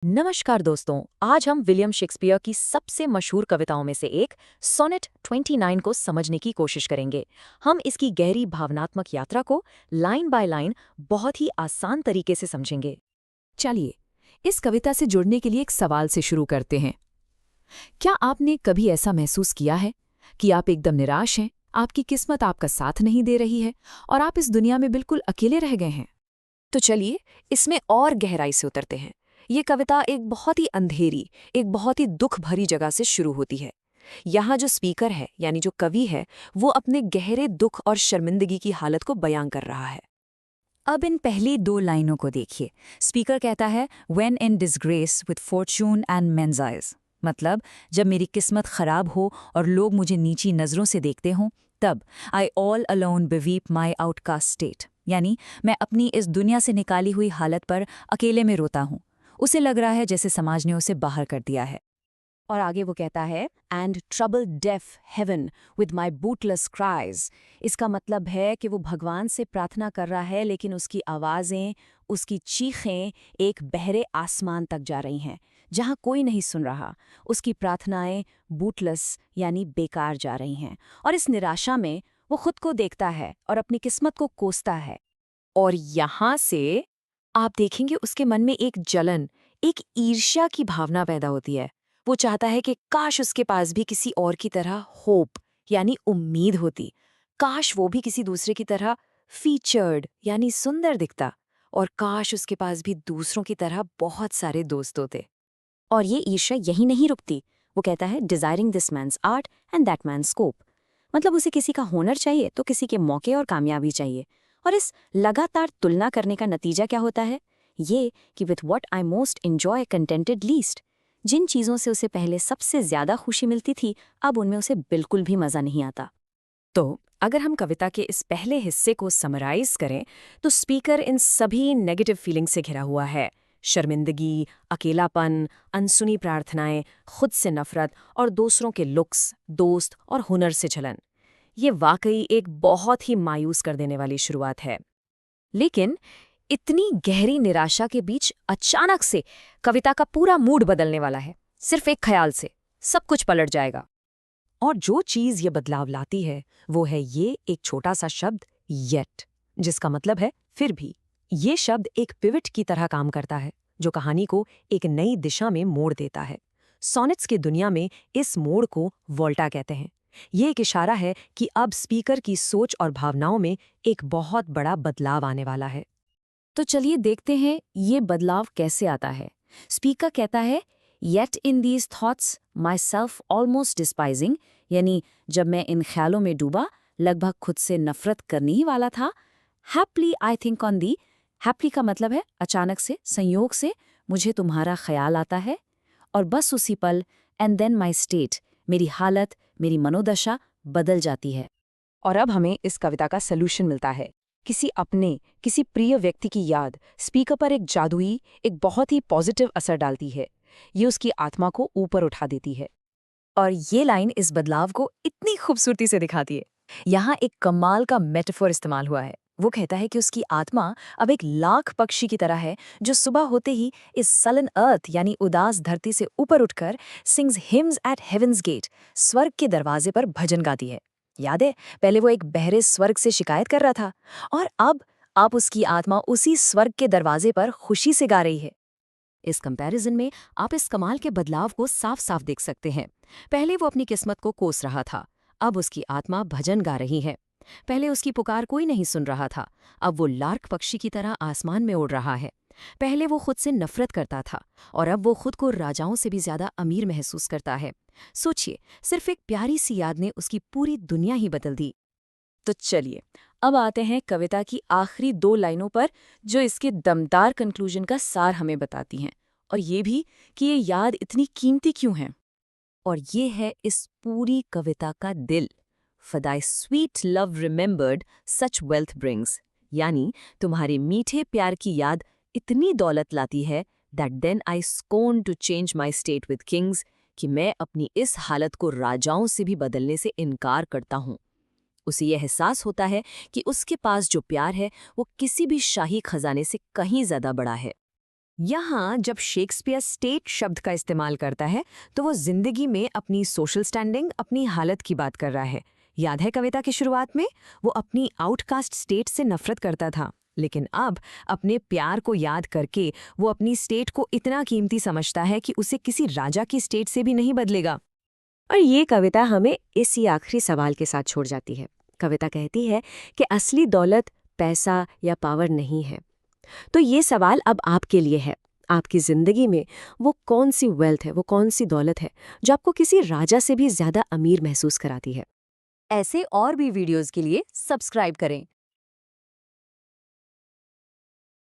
नमस्कार दोस्तों, आज हम विलियम शेक्सपियर की सबसे मशहूर कविताओं में से एक सोनेट 29 को समझने की कोशिश करेंगे। हम इसकी गहरी भावनात्मक यात्रा को लाइन बाय लाइन बहुत ही आसान तरीके से समझेंगे। चलिए, इस कविता से जुड़ने के लिए एक सवाल से शुरू करते हैं। क्या आपने कभी ऐसा महसूस किया है कि आप एकदम निराश हैं, आपकी किस्मत आपका साथ नहीं दे रही है और आप इस दुनिया में बिल्कुल अकेले रह गए हैं? तो चलिए, इसमें और गहराई से उतरते हैं। ये कविता एक बहुत ही अंधेरी, एक बहुत ही दुख भरी जगह से शुरू होती है। यहाँ जो स्पीकर है, यानी जो कवि है, वो अपने गहरे दुख और शर्मिंदगी की हालत को बयां कर रहा है। अब इन पहली दो लाइनों को देखिए। स्पीकर कहता है, "When in disgrace with fortune and men's eyes", मतलब जब मेरी किस्मत खराब हो और लोग मुझे नीची नज़रों से देखते हों, तब "I all alone beweep my outcast state", यानी मैं अपनी इस दुनिया से निकाली हुई हालत पर अकेले में रोता हूँ। उसे लग रहा है जैसे समाज ने उसे बाहर कर दिया है। और आगे वो कहता है, and trouble deaf heaven with my bootless cries. इसका मतलब है कि वो भगवान से प्रार्थना कर रहा है, लेकिन उसकी आवाज़ें, उसकी चीखें एक बहरे आसमान तक जा रही हैं, जहाँ कोई नहीं सुन रहा। उसकी प्रार्थनाएं बूटलेस यानी बेकार जा रही हैं, और इस निराशा में वो खुद को देखता है और अपनी किस्मत को कोसता है। और यहाँ से आप देखेंगे उसके मन में एक जलन, एक ईर्ष्या की भावना पैदा होती है। वो चाहता है कि काश उसके पास भी किसी और की तरह होप यानी उम्मीद होती। काश वो भी किसी दूसरे की तरह फीचर्ड यानी सुंदर दिखता। और काश उसके पास भी दूसरों की तरह बहुत सारे दोस्त होते। और ये ईर्ष्या यही नहीं रुकती। वो कहता है, desiring this man's art and that man's scope. मतलब उसे किसी का हुनर चाहिए तो किसी के मौके और कामयाबी चाहिए। और इस लगातार तुलना करने का नतीजा क्या होता है? ये कि with what I most enjoy contented least, जिन चीज़ों से उसे पहले सबसे ज़्यादा खुशी मिलती थी, अब उनमें उसे बिल्कुल भी मज़ा नहीं आता। तो अगर हम कविता के इस पहले हिस्से को समराइज करें, तो स्पीकर इन सभी नेगेटिव फीलिंग से घिरा हुआ है। शर्मिंदगी, अकेलापन, अनसुनी प्रार्थनाएं, खुद से नफरत और दूसरों के लुक्स, दोस्त और हुनर से जलन। ये वाकई एक बहुत ही मायूस कर देने वाली शुरुआत है। लेकिन इतनी गहरी निराशा के बीच अचानक से कविता का पूरा मूड बदलने वाला है। सिर्फ एक ख्याल से सब कुछ पलट जाएगा। और जो चीज ये बदलाव लाती है, वो है ये एक छोटा सा शब्द येट, जिसका मतलब है फिर भी। ये शब्द एक पिवट की तरह काम करता है, जो कहानी को एक नई दिशा में मोड़ देता है। सोनेट्स की दुनिया में इस मोड़ को वोल्टा कहते हैं। ये एक इशारा है कि अब स्पीकर की सोच और भावनाओं में एक बहुत बड़ा बदलाव आने वाला है। तो चलिए देखते हैं ये बदलाव कैसे आता है। स्पीकर कहता है, yet in these thoughts myself almost despising, यानी जब मैं इन ख्यालों में डूबा, लगभग खुद से नफरत करने ही वाला था। Happily I think on the, happily का मतलब है अचानक से, संयोग से मुझे तुम्हारा ख्याल आता है। और बस उसी पल, एंड देन माई स्टेट, मेरी हालत, मेरी मनोदशा बदल जाती है। और अब हमें इस कविता का सलूशन मिलता है। किसी अपने, किसी प्रिय व्यक्ति की याद स्पीकर पर एक जादुई, एक बहुत ही पॉजिटिव असर डालती है। ये उसकी आत्मा को ऊपर उठा देती है। और ये लाइन इस बदलाव को इतनी खूबसूरती से दिखाती है। यहाँ एक कमाल का मेटाफोर इस्तेमाल हुआ है। वो कहता है कि उसकी आत्मा अब एक लाख पक्षी की तरह है, जो सुबह होते ही इस सलन अर्थ यानी उदास धरती से ऊपर उठकर sings hymns at heaven's gate, स्वर्ग के दरवाजे पर भजन गाती है। याद है, पहले वो एक बहरे स्वर्ग से शिकायत कर रहा था, और अब आप उसकी आत्मा उसी स्वर्ग के दरवाजे पर खुशी से गा रही है। इस कंपैरिजन में आप इस कमाल के बदलाव को साफ साफ देख सकते हैं। पहले वो अपनी किस्मत को कोस रहा था, अब उसकी आत्मा भजन गा रही है। पहले उसकी पुकार कोई नहीं सुन रहा था, अब वो लार्क पक्षी की तरह आसमान में उड़ रहा है। पहले वो खुद से नफरत करता था, और अब वो खुद को राजाओं से भी ज्यादा अमीर महसूस करता है। सोचिए, सिर्फ एक प्यारी सी याद ने उसकी पूरी दुनिया ही बदल दी। तो चलिए, अब आते हैं कविता की आखिरी दो लाइनों पर, जो इसके दमदार कंक्लूजन का सार हमें बताती हैं, और ये भी कि ये याद इतनी कीमती क्यों है। और ये है इस पूरी कविता का दिल। For thy sweet love remembered such wealth brings, यानी तुम्हारे मीठे प्यार की याद इतनी दौलत लाती है, that then I scorn to change my state with kings, कि मैं अपनी इस हालत को राजाओं से भी बदलने से इनकार करता हूँ। उसे यह एहसास होता है कि उसके पास जो प्यार है वो किसी भी शाही खजाने से कहीं ज्यादा बड़ा है। यहाँ जब शेक्सपियर स्टेट शब्द का इस्तेमाल करता है तो वो जिंदगी में अपनी सोशल स्टैंडिंग, अपनी हालत की बात कर रहा है। याद है कविता की शुरुआत में वो अपनी आउटकास्ट स्टेट से नफरत करता था, लेकिन अब अपने प्यार को याद करके वो अपनी स्टेट को इतना कीमती समझता है कि उसे किसी राजा की स्टेट से भी नहीं बदलेगा। और ये कविता हमें इसी आखिरी सवाल के साथ छोड़ जाती है। कविता कहती है कि असली दौलत पैसा या पावर नहीं है। तो ये सवाल अब आपके लिए है। आपकी ज़िंदगी में वो कौन सी वेल्थ है, वो कौन सी दौलत है जो आपको किसी राजा से भी ज़्यादा अमीर महसूस कराती है? ऐसे और भी वीडियोस के लिए सब्सक्राइब करें।